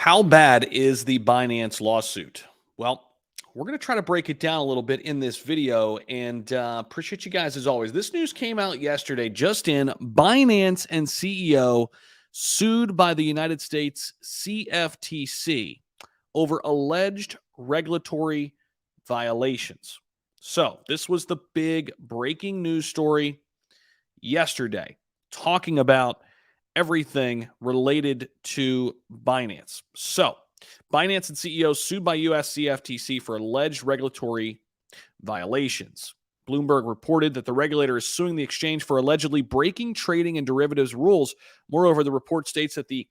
How bad is the Binance lawsuit? Well, we're going to try to break it down a little bit in this video and appreciate you guys as always. This news came out yesterday, just in. Binance and CEO sued by the United States CFTC over alleged regulatory violations. So, this was the big breaking news story yesterday, talking about everything related to Binance. So, Binance and CEO sued by US CFTC for alleged regulatory violations. Bloomberg reported that the regulator is suing the exchange for allegedly breaking trading and derivatives rules. Moreover, the report states that the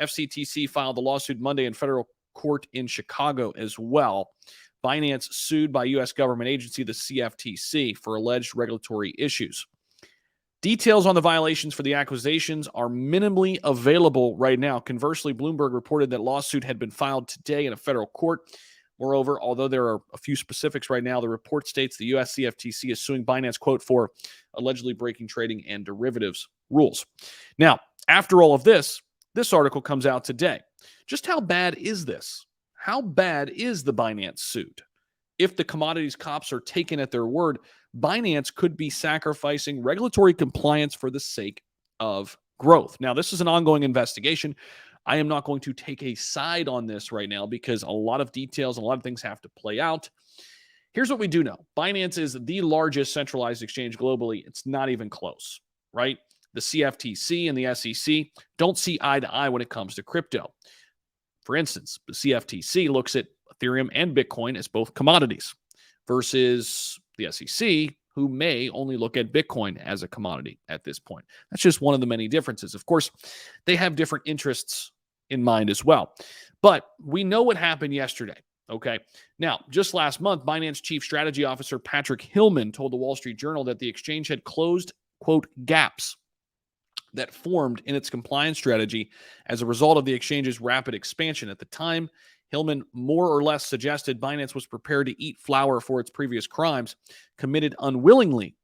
FCTC filed the lawsuit Monday in federal court in Chicago as well. Binance sued by U.S. government agency, the CFTC, for alleged regulatory issues. Details on the violations for the accusations are minimally available right now. Conversely, Bloomberg reported that lawsuit had been filed today in a federal court. Moreover, although there are a few specifics right now, the report states the US CFTC is suing Binance, quote, for allegedly breaking trading and derivatives rules. Now, after all of this article comes out today. Just how bad is this? How bad is the Binance suit? If the commodities cops are taken at their word, Binance could be sacrificing regulatory compliance for the sake of growth. Now, this is an ongoing investigation. I am not going to take a side on this right now because a lot of details and a lot of things have to play out. Here's what we do know. Binance is the largest centralized exchange globally. It's not even close, right? The CFTC and the SEC don't see eye to eye when it comes to crypto. For instance, the CFTC looks at Ethereum and Bitcoin as both commodities versus the SEC, who may only look at Bitcoin as a commodity at this point. That's just one of the many differences. Of course, they have different interests in mind as well. But we know what happened yesterday, okay? Now, just last month, Binance Chief Strategy Officer Patrick Hillman told the Wall Street Journal that the exchange had closed, quote, gaps that formed in its compliance strategy as a result of the exchange's rapid expansion. At the time, Hillman more or less suggested Binance was prepared to eat flour for its previous crimes, committed unwillingly,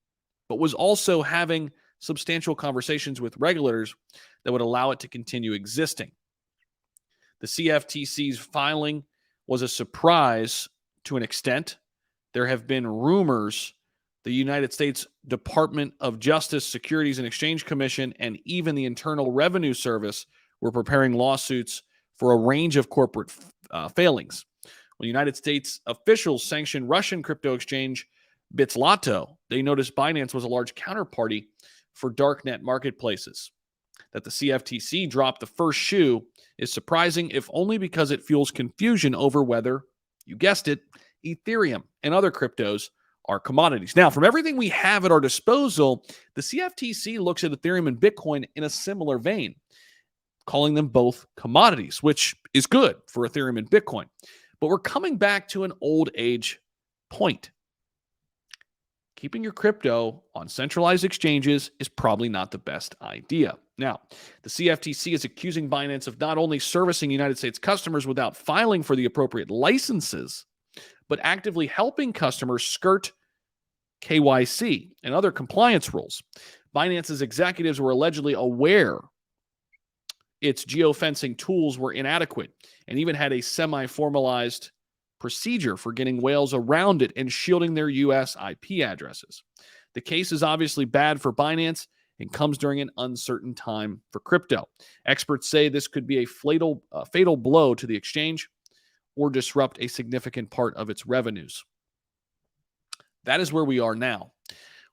but was also having substantial conversations with regulators that would allow it to continue existing. The CFTC's filing was a surprise to an extent. There have been rumors the United States Department of Justice, Securities and Exchange Commission, and even the Internal Revenue Service were preparing lawsuits for a range of corporate failings. When United States officials sanctioned Russian crypto exchange Bitslato, they noticed Binance was a large counterparty for darknet marketplaces. That the CFTC dropped the first shoe is surprising, if only because it fuels confusion over whether, you guessed it, Ethereum and other cryptos are commodities. Now, from everything we have at our disposal, the CFTC looks at Ethereum and Bitcoin in a similar vein, calling them both commodities, which is good for Ethereum and Bitcoin. But we're coming back to an old age point. Keeping your crypto on centralized exchanges is probably not the best idea. Now, the CFTC is accusing Binance of not only servicing United States customers without filing for the appropriate licenses, but actively helping customers skirt KYC and other compliance rules. Binance's executives were allegedly aware its geofencing tools were inadequate and even had a semi-formalized procedure for getting whales around it and shielding their U.S. IP addresses. The case is obviously bad for Binance and comes during an uncertain time for crypto. Experts say this could be a fatal blow to the exchange or disrupt a significant part of its revenues. That is where we are now.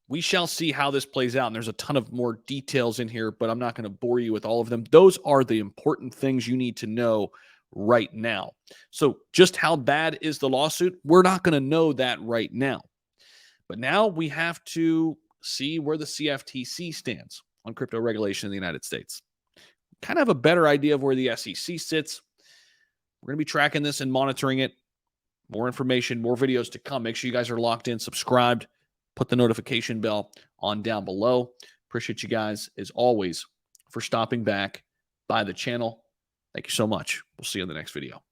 We shall see how this plays out, and there's a ton of more details in here, but I'm not going to bore you with all of them. Those are the important things you need to know right now. So just how bad is the lawsuit? We're not going to know that right now. But now we have to see where the CFTC stands on crypto regulation in the United States. Kind of have a better idea of where the SEC sits. We're going to be tracking this and monitoring it. More information, more videos to come. Make sure you guys are locked in, subscribed, put the notification bell on down below. Appreciate you guys, as always, for stopping back by the channel. Thank you so much. We'll see you in the next video.